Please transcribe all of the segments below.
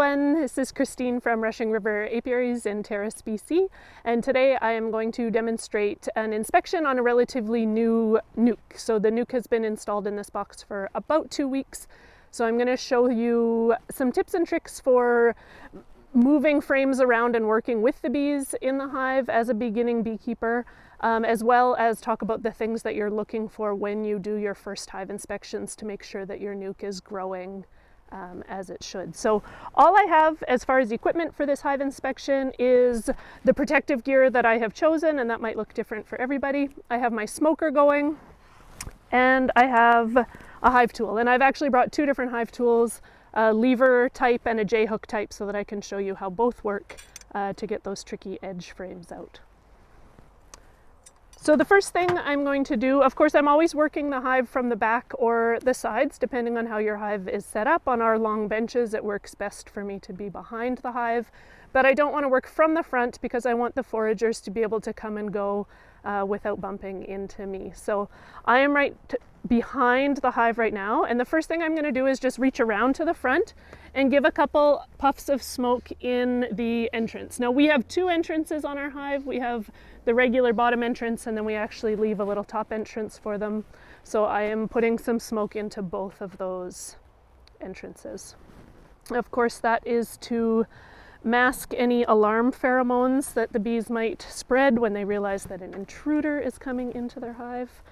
everyone, this is Christine from Rushing River Apiaries in Terrace, BC, and today I am going to demonstrate an inspection on a relatively new nuke. So the nuke has been installed in this box for about 2 weeks, so I'm going to show you some tips and tricks for moving frames around and working with the bees in the hive as a beginning beekeeper, as well as talk about the things that you're looking for when you do your first hive inspections to make sure that your nuke is growing as it should. So all I have as far as equipment for this hive inspection is the protective gear that I have chosen, and that might look different for everybody. I have my smoker going, and I have a hive tool, and I've actually brought 2 different hive tools, a lever type and a J-hook type, so that I can show you how both work to get those tricky edge frames out. So the first thing I'm going to do, of course, I'm always working the hive from the back or the sides, depending on how your hive is set up. On our long benches, it works best for me to be behind the hive, but I don't want to work from the front because I want the foragers to be able to come and go without bumping into me. So I am right behind the hive right now, and the first thing I'm going to do is just reach around to the front and give a couple puffs of smoke in the entrance. Now we have 2 entrances on our hive. We have the regular bottom entrance, and then we actually leave a little top entrance for them. So I am putting some smoke into both of those entrances. Of course, that is to mask any alarm pheromones that the bees might spread when they realize that an intruder is coming into their hive,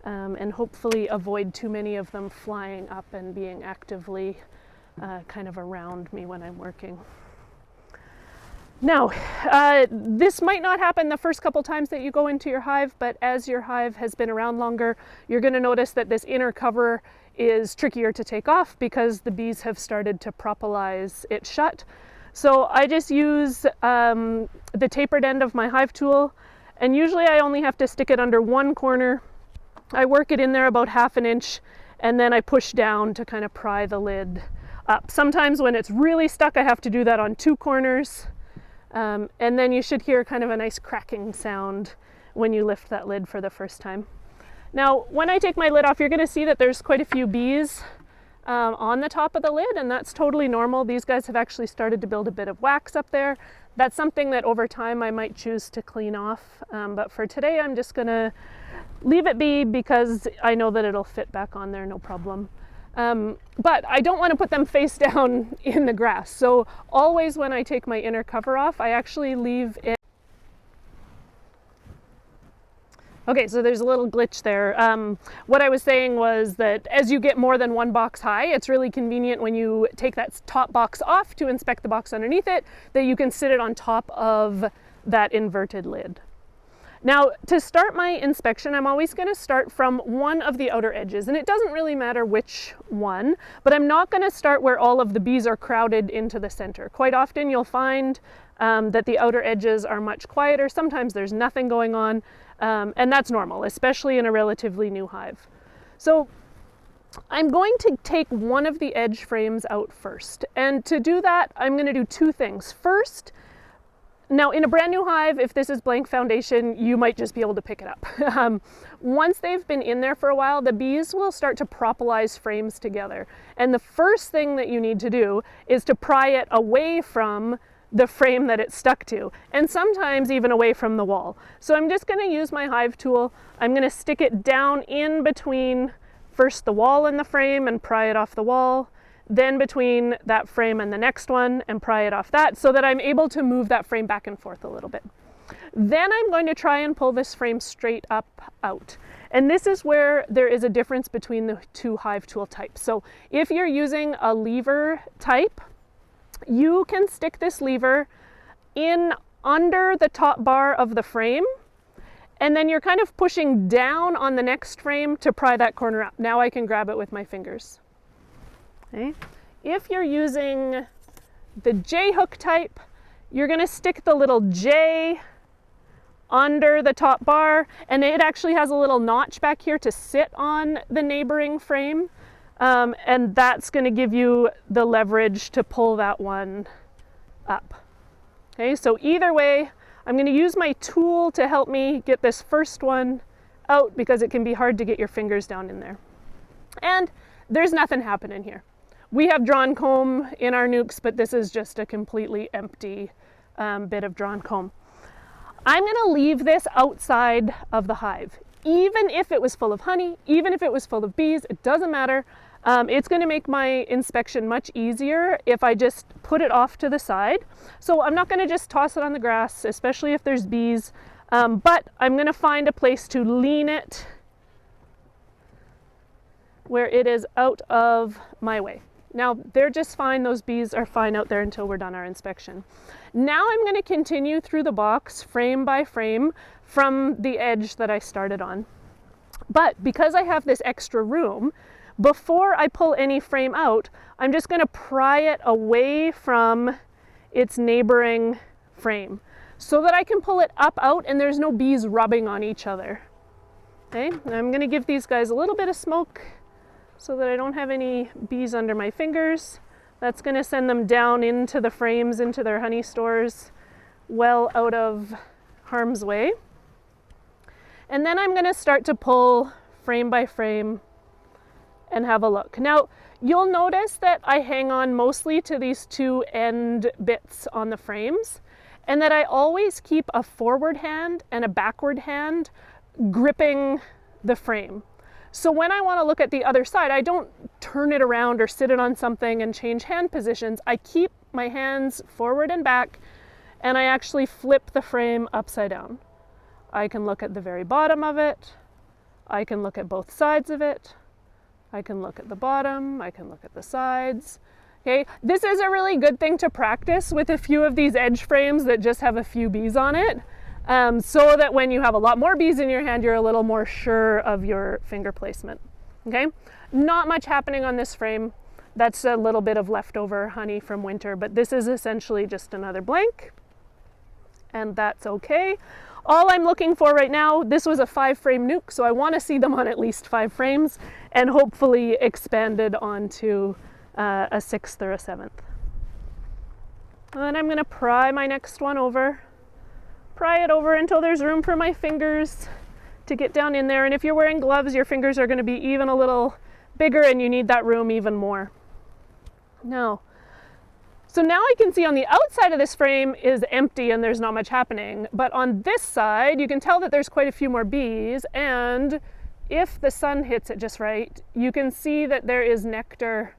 and hopefully avoid too many of them flying up and being actively kind of around me when I'm working. Now, this might not happen the first couple times that you go into your hive, but as your hive has been around longer, you're going to notice that this inner cover is trickier to take off because the bees have started to propolize it shut. So I just use the tapered end of my hive tool, and usually I only have to stick it under one corner. I work it in there about 1/2 inch, and then I push down to kind of pry the lid up. Sometimes when it's really stuck, I have to do that on 2 corners. And then you should hear kind of a nice cracking sound when you lift that lid for the first time. Now, when I take my lid off, you're going to see that there's quite a few bees on the top of the lid, and that's totally normal. These guys have actually started to build a bit of wax up there. That's something that over time I might choose to clean off, but for today I'm just going to leave it be because I know that it'll fit back on there no problem. But I don't want to put them face down in the grass. So always when I take my inner cover off, I actually leave it. Okay, so there's a little glitch there. What I was saying was that as you get more than 1 box high, it's really convenient when you take that top box off to inspect the box underneath it, that you can sit it on top of that inverted lid. Now, to start my inspection, I'm always going to start from one of the outer edges, and it doesn't really matter which one, but I'm not going to start where all of the bees are crowded into the center. Quite often you'll find that the outer edges are much quieter. Sometimes there's nothing going on, and that's normal, especially in a relatively new hive. So I'm going to take one of the edge frames out first, and to do that, I'm going to do 2 things. First, now in a brand new hive, if this is blank foundation, you might just be able to pick it up. Once they've been in there for a while, the bees will start to propolize frames together. And the first thing that you need to do is to pry it away from the frame that it's stuck to, and sometimes even away from the wall. So I'm just going to use my hive tool. I'm going to stick it down in between first the wall and the frame and pry it off the wall, then between that frame and the next one and pry it off that, so that I'm able to move that frame back and forth a little bit. Then I'm going to try and pull this frame straight up out. And this is where there is a difference between the 2 hive tool types. So if you're using a lever type, you can stick this lever in under the top bar of the frame, and then you're kind of pushing down on the next frame to pry that corner up. Now I can grab it with my fingers. Okay. If you're using the J-hook type, you're going to stick the little J under the top bar, and it actually has a little notch back here to sit on the neighboring frame, and that's going to give you the leverage to pull that one up. Okay, so either way, I'm going to use my tool to help me get this first one out because it can be hard to get your fingers down in there. And there's nothing happening here. We have drawn comb in our nukes, but this is just a completely empty bit of drawn comb. I'm going to leave this outside of the hive. Even if it was full of honey, even if it was full of bees, it doesn't matter. It's going to make my inspection much easier if I just put it off to the side. So I'm not going to just toss it on the grass, especially if there's bees, but I'm going to find a place to lean it where it is out of my way. Now, they're just fine. Those bees are fine out there until we're done our inspection. Now I'm going to continue through the box frame by frame from the edge that I started on. But because I have this extra room, before I pull any frame out, I'm just going to pry it away from its neighboring frame so that I can pull it up out and there's no bees rubbing on each other. Okay, and I'm going to give these guys a little bit of smoke so that I don't have any bees under my fingers. That's going to send them down into the frames, into their honey stores, well out of harm's way. And then I'm going to start to pull frame by frame and have a look. Now, you'll notice that I hang on mostly to these two end bits on the frames, and that I always keep a forward hand and a backward hand gripping the frame. So when I want to look at the other side, I don't turn it around or sit it on something and change hand positions. I keep my hands forward and back, and I actually flip the frame upside down. I can look at the very bottom of it. I can look at both sides of it. I can look at the bottom. I can look at the sides. Okay, this is a really good thing to practice with a few of these edge frames that just have a few bees on it. So that when you have a lot more bees in your hand, you're a little more sure of your finger placement. Okay, not much happening on this frame. That's a little bit of leftover honey from winter, but this is essentially just another blank, and that's okay. All I'm looking for right now, this was a 5-frame nuke, so I want to see them on at least 5 frames and hopefully expanded onto a 6th or a 7th. And then I'm going to pry my next one over. Pry it over until there's room for my fingers to get down in there. And if you're wearing gloves, your fingers are going to be even a little bigger and you need that room even more. So now I can see on the outside of this frame is empty and there's not much happening. But on this side, you can tell that there's quite a few more bees. And if the sun hits it just right, you can see that there is nectar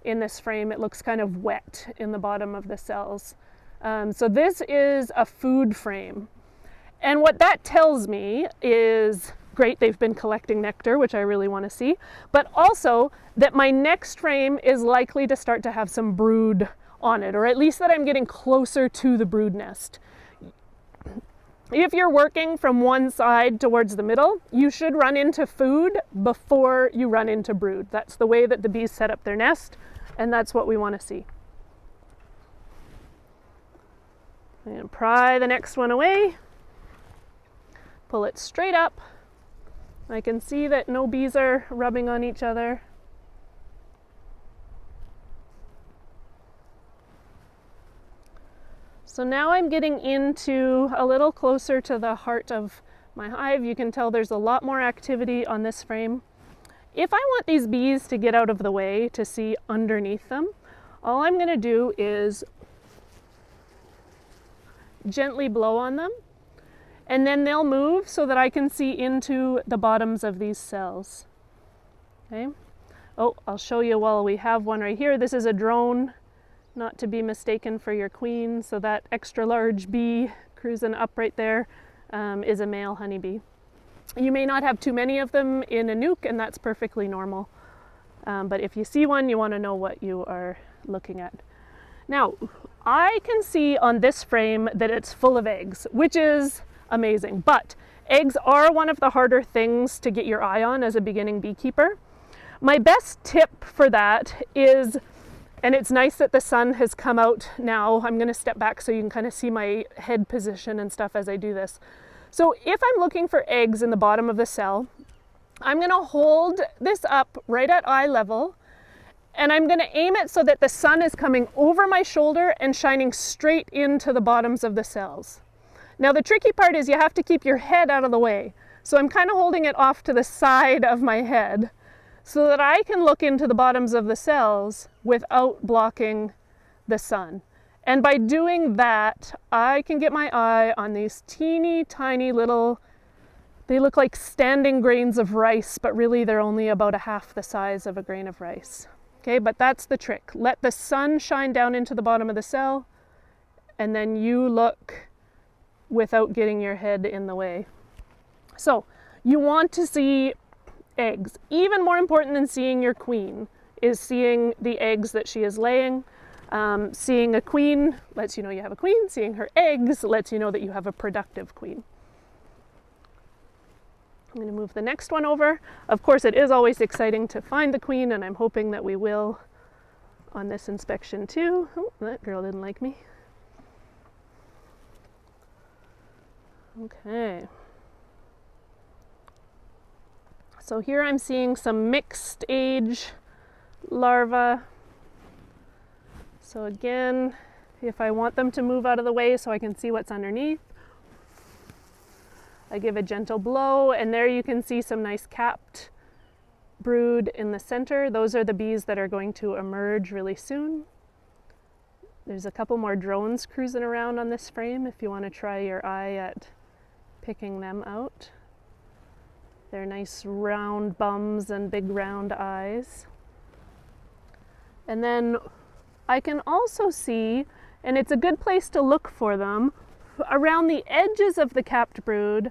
in this frame. It looks kind of wet in the bottom of the cells. So this is a food frame. And what that tells me is, great, they've been collecting nectar, which I really want to see, but also that my next frame is likely to start to have some brood on it, or at least that I'm getting closer to the brood nest. If you're working from one side towards the middle, you should run into food before you run into brood. That's the way that the bees set up their nest, and that's what we want to see. And pry the next one away, pull it straight up. I can see that no bees are rubbing on each other. So now I'm getting into a little closer to the heart of my hive. You can tell there's a lot more activity on this frame. If I want these bees to get out of the way to see underneath them, all I'm going to do is gently blow on them, and then they'll move so that I can see into the bottoms of these cells. Okay. Oh, I'll show you while we have one right here. This is a drone, not to be mistaken for your queen. So that extra large bee cruising up right there is a male honeybee. You may not have too many of them in a nuke, and that's perfectly normal. But if you see one, you want to know what you are looking at. Now, I can see on this frame that it's full of eggs, which is amazing, but eggs are one of the harder things to get your eye on as a beginning beekeeper. My best tip for that is, and it's nice that the sun has come out now, I'm going to step back so you can kind of see my head position and stuff as I do this. So if I'm looking for eggs in the bottom of the cell, I'm going to hold this up right at eye level, and I'm going to aim it so that the sun is coming over my shoulder and shining straight into the bottoms of the cells. Now the tricky part is you have to keep your head out of the way. So I'm kind of holding it off to the side of my head so that I can look into the bottoms of the cells without blocking the sun. And by doing that, I can get my eye on these teeny tiny little, they look like standing grains of rice, but really they're only about a half the size of a grain of rice. Okay, but that's the trick. Let the sun shine down into the bottom of the cell, and then you look without getting your head in the way. So you want to see eggs. Even more important than seeing your queen is seeing the eggs that she is laying. Seeing a queen lets you know you have a queen. Seeing her eggs lets you know that you have a productive queen. I'm going to move the next one over. Of course, it is always exciting to find the queen, and I'm hoping that we will on this inspection too. Oh, that girl didn't like me. Okay. So here I'm seeing some mixed age larvae. So again, if I want them to move out of the way so I can see what's underneath, I give a gentle blow, and there you can see some nice capped brood in the center. Those are the bees that are going to emerge really soon. There's a couple more drones cruising around on this frame if you want to try your eye at picking them out. They're nice round bums and big round eyes. And then I can also see, and it's a good place to look for them, around the edges of the capped brood,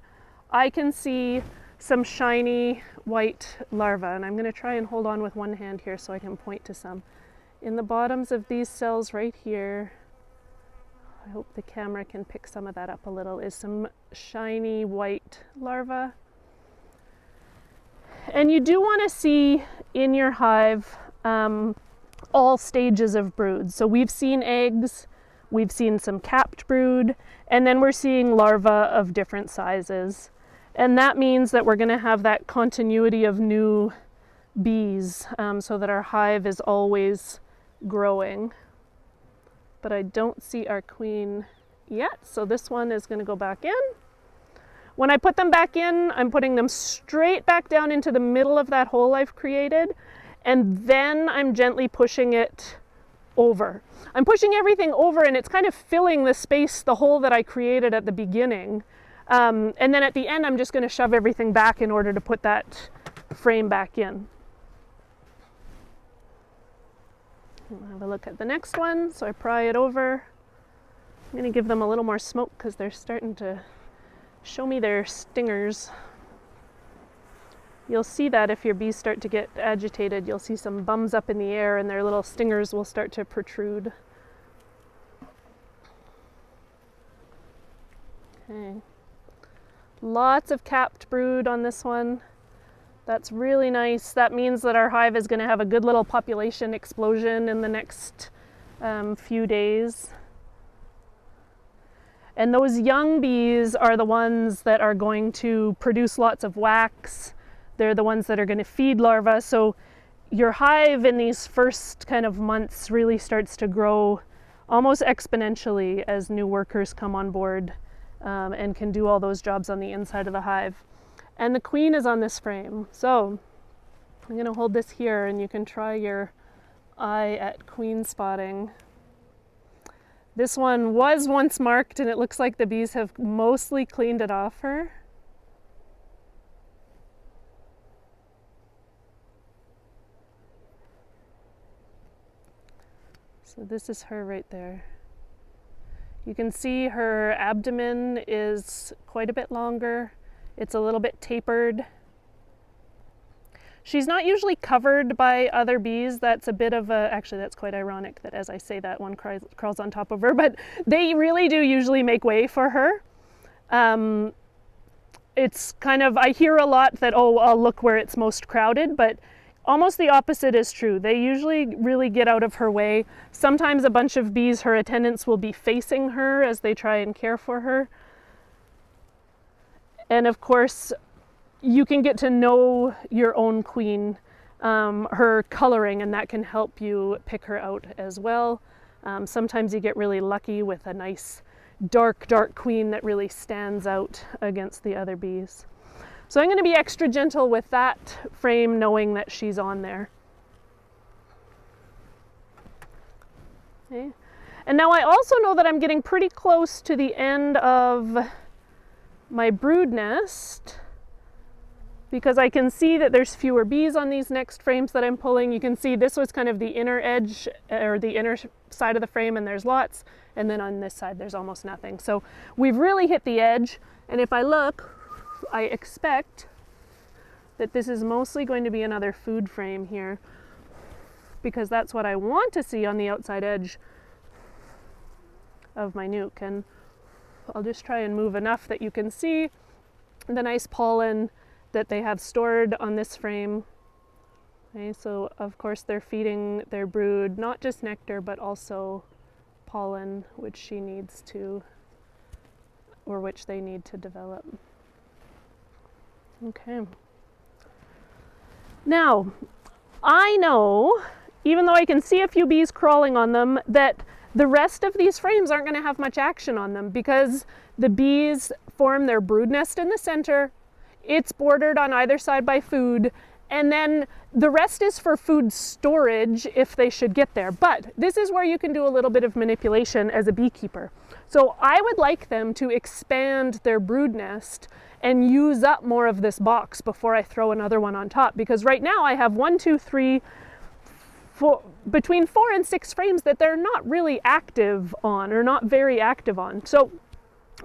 I can see some shiny white larvae. And I'm going to try and hold on with one hand here so I can point to some. In the bottoms of these cells right here, I hope the camera can pick some of that up a little, is some shiny white larvae. And you do want to see in your hive all stages of brood. So we've seen eggs, we've seen some capped brood, and then we're seeing larvae of different sizes. And that means that we're going to have that continuity of new bees so that our hive is always growing. But I don't see our queen yet, so this one is going to go back in. When I put them back in, I'm putting them straight back down into the middle of that hole I've created, and then I'm gently pushing it over. I'm pushing everything over, and it's kind of filling the space, the hole that I created at the beginning. And then at the end, I'm just going to shove everything back in order to put that frame back in. We'll have a look at the next one. So I pry it over. I'm going to give them a little more smoke because they're starting to show me their stingers. You'll see that if your bees start to get agitated, you'll see some bums up in the air and their little stingers will start to protrude. Okay. Lots of capped brood on this one. That's really nice. That means that our hive is going to have a good little population explosion in the next few days. And those young bees are the ones that are going to produce lots of wax. They're the ones that are going to feed larvae. So your hive in these first kind of months really starts to grow almost exponentially as new workers come on board and can do all those jobs on the inside of the hive. And the queen is on this frame. So I'm going to hold this here and you can try your eye at queen spotting. This one was once marked and it looks like the bees have mostly cleaned it off her. So this is her right there. You can see her abdomen is quite a bit longer. It's a little bit tapered. She's not usually covered by other bees. That's a bit of a, actually that's quite ironic that as I say that one crawls on top of her, but they really do usually make way for her. It's kind of, I hear a lot that, oh, I'll look where it's most crowded, but almost the opposite is true. They usually really get out of her way. Sometimes a bunch of bees, her attendants will be facing her as they try and care for her. And of course, you can get to know your own queen, her coloring, and that can help you pick her out as well. Sometimes you get really lucky with a nice dark queen that really stands out against the other bees. So I'm going to be extra gentle with that frame, knowing that she's on there. Okay. And now I also know that I'm getting pretty close to the end of my brood nest, because I can see that there's fewer bees on these next frames that I'm pulling. You can see this was kind of the inner edge or the inner side of the frame, and there's lots, and then on this side there's almost nothing. So we've really hit the edge, and if I look, I expect that this is mostly going to be another food frame here, because that's what I want to see on the outside edge of my nuke. And I'll just try and move enough that you can see the nice pollen that they have stored on this frame. Okay, so of course they're feeding their brood not just nectar but also pollen, which she needs to, or which they need to develop. Okay. Now, I know, even though I can see a few bees crawling on them, that the rest of these frames aren't going to have much action on them, because the bees form their brood nest in the center. It's bordered on either side by food, and then the rest is for food storage if they should get there. But this is where you can do a little bit of manipulation as a beekeeper. So I would like them to expand their brood nest and use up more of this box before I throw another one on top, because right now I have 1, 2, 3, 4, between 4 and 6 frames that they're not really active on, or not very active on. So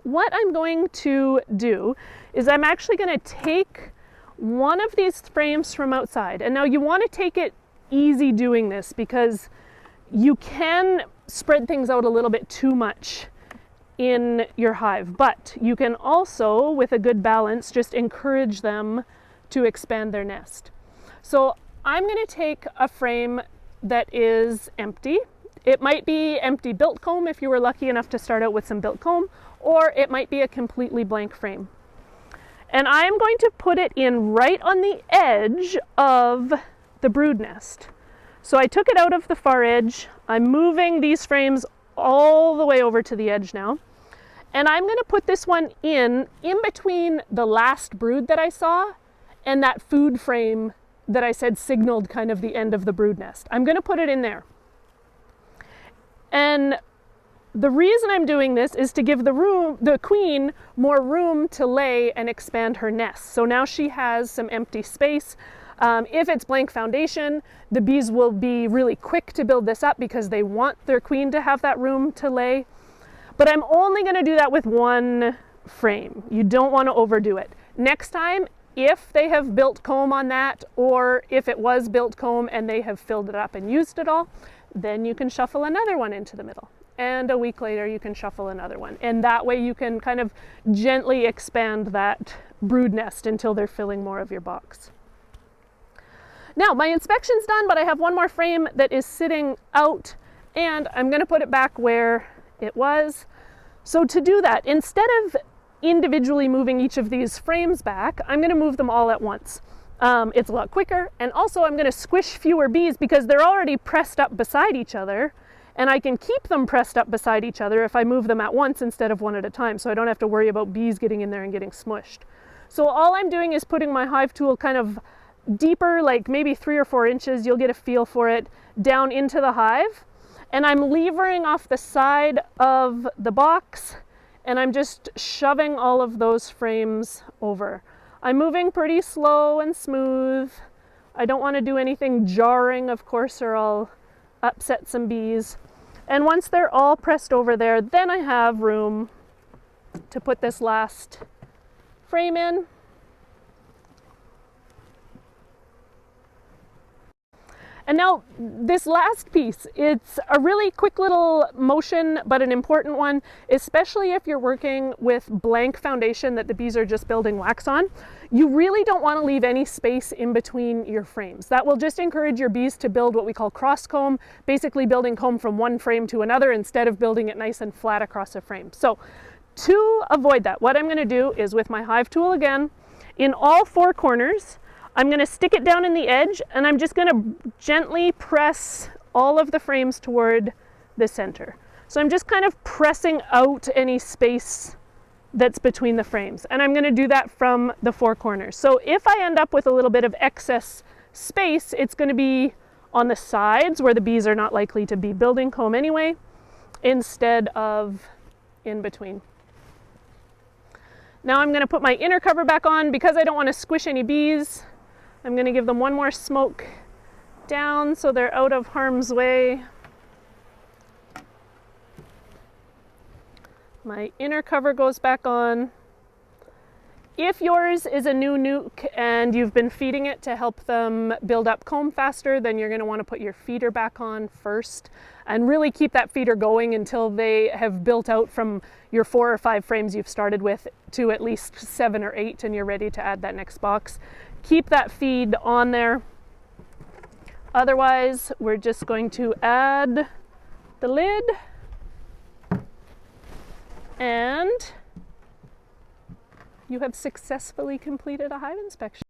what I'm going to do is I'm actually going to take one of these frames from outside. And now you want to take it easy doing this, because you can spread things out a little bit too much in your hive, but you can also, with a good balance, just encourage them to expand their nest. So I'm going to take a frame that is empty. It might be empty built comb if you were lucky enough to start out with some built comb, or it might be a completely blank frame. And I am going to put it in right on the edge of the brood nest. So I took it out of the far edge. I'm moving these frames all the way over to the edge now. And I'm going to put this one in between the last brood that I saw and that food frame that I said signaled kind of the end of the brood nest. I'm going to put it in there. And the reason I'm doing this is to give the queen more room to lay and expand her nest. So now she has some empty space. If it's blank foundation, the bees will be really quick to build this up because they want their queen to have that room to lay. But I'm only going to do that with one frame. You don't want to overdo it. Next time, if they have built comb on that, or if it was built comb and they have filled it up and used it all, then you can shuffle another one into the middle. And a week later you can shuffle another one. And that way you can kind of gently expand that brood nest until they're filling more of your box. Now my inspection's done, but I have one more frame that is sitting out, and I'm going to put it back where it was. So to do that, instead of individually moving each of these frames back, I'm going to move them all at once. It's a lot quicker, and also I'm going to squish fewer bees because they're already pressed up beside each other, and I can keep them pressed up beside each other if I move them at once instead of one at a time, so I don't have to worry about bees getting in there and getting smushed. So all I'm doing is putting my hive tool kind of deeper, like maybe 3 or 4 inches, you'll get a feel for it, down into the hive, and I'm levering off the side of the box, and I'm just shoving all of those frames over. I'm moving pretty slow and smooth. I don't want to do anything jarring, of course, or I'll upset some bees. And once they're all pressed over there, then I have room to put this last frame in. And now this last piece, it's a really quick little motion, but an important one, especially if you're working with blank foundation that the bees are just building wax on. You really don't want to leave any space in between your frames. That will just encourage your bees to build what we call cross comb, basically building comb from one frame to another instead of building it nice and flat across a frame. So to avoid that, what I'm going to do is, with my hive tool again, in all 4 corners, I'm going to stick it down in the edge, and I'm just going to gently press all of the frames toward the center. So I'm just kind of pressing out any space that's between the frames. And I'm going to do that from the four corners. So if I end up with a little bit of excess space, it's going to be on the sides where the bees are not likely to be building comb anyway, instead of in between. Now I'm going to put my inner cover back on because I don't want to squish any bees. I'm going to give them one more smoke down so they're out of harm's way. My inner cover goes back on. If yours is a new nuke and you've been feeding it to help them build up comb faster, then you're going to want to put your feeder back on first and really keep that feeder going until they have built out from your 4 or 5 frames you've started with to at least 7 or 8 and you're ready to add that next box. Keep that feed on there. Otherwise, we're just going to add the lid. And you have successfully completed a hive inspection.